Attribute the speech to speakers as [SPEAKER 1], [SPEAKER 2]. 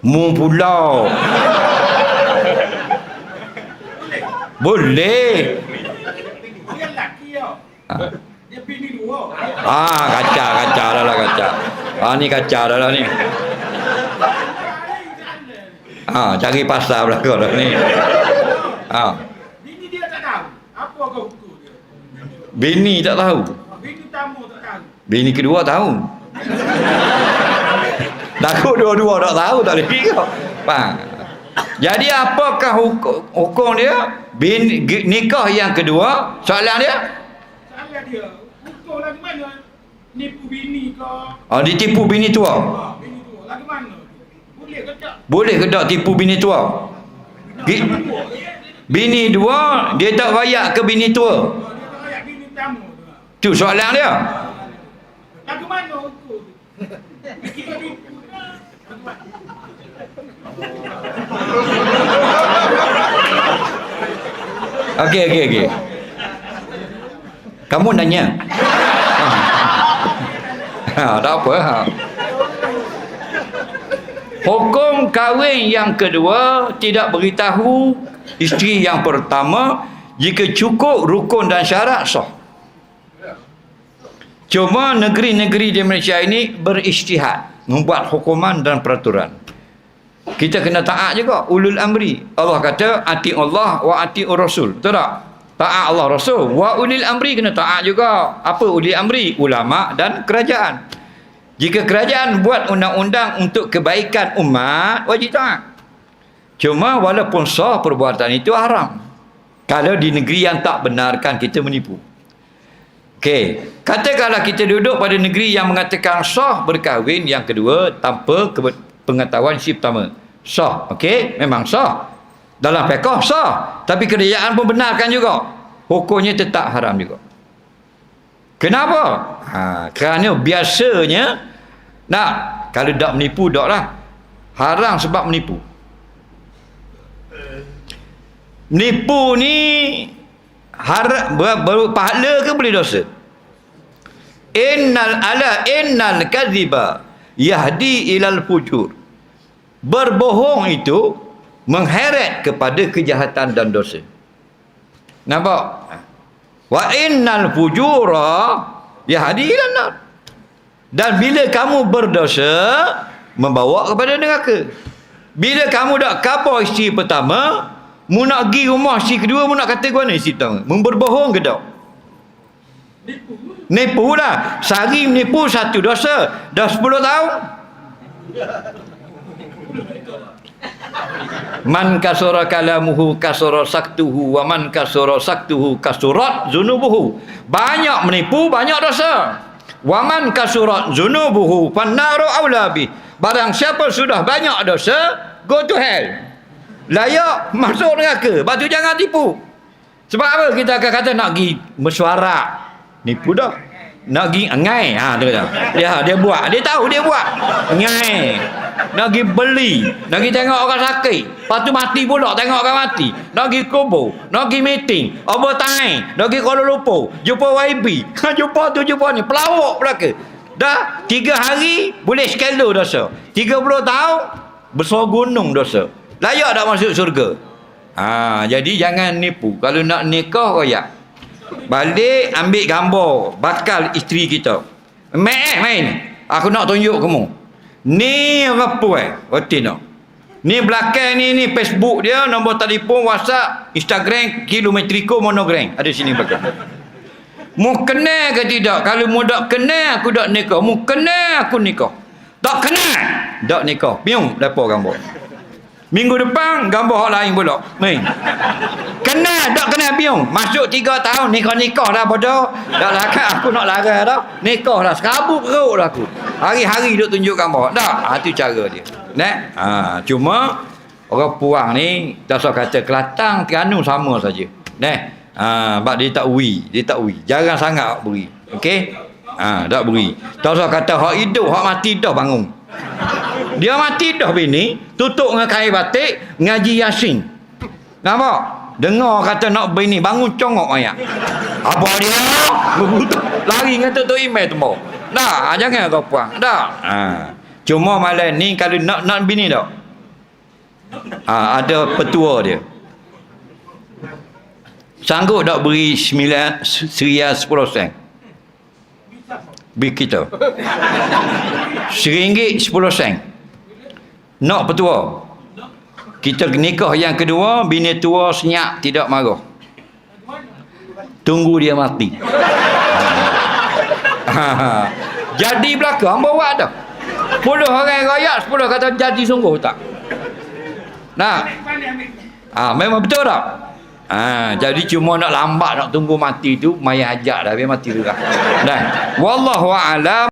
[SPEAKER 1] Mu pulau. Boleh.
[SPEAKER 2] Dia lelaki tau. Dia bini dua.
[SPEAKER 1] Kacau dah lah kacau. Ni kacau dah lah ni. Cari pasal belakang dah ni.
[SPEAKER 2] Bini dia tak tahu. Apa kau hukum dia?
[SPEAKER 1] Bini tak tahu.
[SPEAKER 2] Bini tamu tak tahu.
[SPEAKER 1] Bini kedua tahu. Takut dua-dua tak tahu tak boleh kau. Faham? Jadi apakah hukum dia? Nikah yang kedua, soalan dia?
[SPEAKER 2] Soalan dia, hukum lagi mana? Nipu bini ke?
[SPEAKER 1] Ditipu bini tua.
[SPEAKER 2] Bini tua. Lagi mana? Boleh ke tak?
[SPEAKER 1] Boleh ke tak tipu bini tua? Bini dua, dia tak rayak ke bini tua?
[SPEAKER 2] Dia tak rayak bini tamu tu.
[SPEAKER 1] Tu soalan dia.
[SPEAKER 2] Lagi mana hukum? Kita nipu ke?
[SPEAKER 1] Okey. Kamu nanya. Tak apa. Hukum kahwin yang kedua tidak beritahu isteri yang pertama jika cukup rukun dan syarat sah. Cuma negeri-negeri di Malaysia ini berijtihad membuat hukuman dan peraturan. Kita kena taat juga ulul amri. Allah kata ati Allah wa ati Rasul. Betul tak? Taat Allah Rasul. Wa ulil amri kena taat juga. Apa ulil amri? Ulama dan kerajaan. Jika kerajaan buat undang-undang untuk kebaikan umat, wajib taat. Cuma walaupun sah perbuatan itu haram. Kalau di negeri yang tak benarkan kita menipu. Okey, katakanlah kita duduk pada negeri yang mengatakan sah berkahwin yang kedua tanpa pengetahuan si pertama. Sah, okey, memang sah. Dalam fiqh sah, tapi kerajaan pun benarkan juga. Hukumnya tetap haram juga. Kenapa? Kerana biasanya kalau tak menipu taklah. Haram sebab menipu. Menipu ni pahala ke boleh dosa? Innal kadhiba yahdi ilal fujur. Berbohong itu mengheret kepada kejahatan dan dosa. Nampak? Wa innal fujura yahdi ilan nar. Dan bila kamu berdosa membawa kepada neraka. Bila kamu dak khabar isteri pertama, mu nak pergi rumah isteri kedua, mu nak kata ke mana isteri pertama? Memberbohong ke tak? Nipu lah. Sehari menipu satu dosa. Dah 10 tahun. Man kasura kalamuhu kasura saktuhu wa man kasura saktuhu kasurat zunubuhu. Banyak menipu, banyak dosa. Wa man kasurat zunubuhu fannaru aulabi. Barang siapa sudah banyak dosa, go to hell. Layak masuk neraka. Lepas tu jangan tipu. Sebab apa kita akan kata nak pergi mesyuarat? Nipu dah. Nak pergi ngai. Dia buat. Dia tahu dia buat. Ngai. Nak pergi beli. Nak pergi tengok orang sakit. Lepas tu mati pula tengok orang mati. Nak pergi kubur. Nak pergi meeting. Overtime. Nak pergi Kuala Lumpur. Jumpa YB. Jumpa tu jumpa ni. Pelawak belaka. Dah 3 hari boleh skelo dosa. 30 tahun besar gunung dosa. Layak tak masuk surga? Jadi jangan nipu. Kalau nak nikah royak. Balik ambil gambar bakal isteri kita. Main. Aku nak tunjuk kamu. Ni apa Roti no. Ni belakang ni Facebook dia, nombor telefon, WhatsApp, Instagram, kilometriko, monogram. Ada sini belakang. Mu kenal ke tidak? Kalau mu tak kenal aku tak nikah. Mu kenal aku nikah. Tak kenal tak nikah. Piung depa gambar. Minggu depan gambar hak lain pula. Main. Kenal tak kenal piung. Masuk 3 tahun nikah dah bodoh. Tak lakat aku nak larang dah. Nikah dah. Serabut perut dah aku. Hari-hari duk tunjuk gambar. Tak. Itu cara dia. Cuma orang Puang ni tak usah kata Kelantan, Terengganu sama saja. Sebab dia tak uri. Jarang sangat beri. Okey? Tak beri. Tak usah kata hak hidup, hak mati dah bangun. Dia mati dah bini, tutup dengan kain batik, ngaji Yasin. Nampak? Dengar kata nak bini, bangun congok ayat. Apa dia? Lari dengan tutup email tu mau. Dah, jangan kau puang. Dah. Cuma malam ni kalau nak bini tak? Ada petua dia. Sanggup tak beri Riyal 10 sen? Beri kita. RM1 10 sen. Nak petua. Kita nikah yang kedua, bini tua senyap, tidak marah. Tunggu dia mati. Jadi belakang bawa dah. 10 orang rakyat, 10 kata jadi sungguh tak? Nah. Memang betul tak? Jadi cuma nak lambat nak tunggu mati tu, mayat ajak dah, biar mati juga. Dan wallahu a'lam.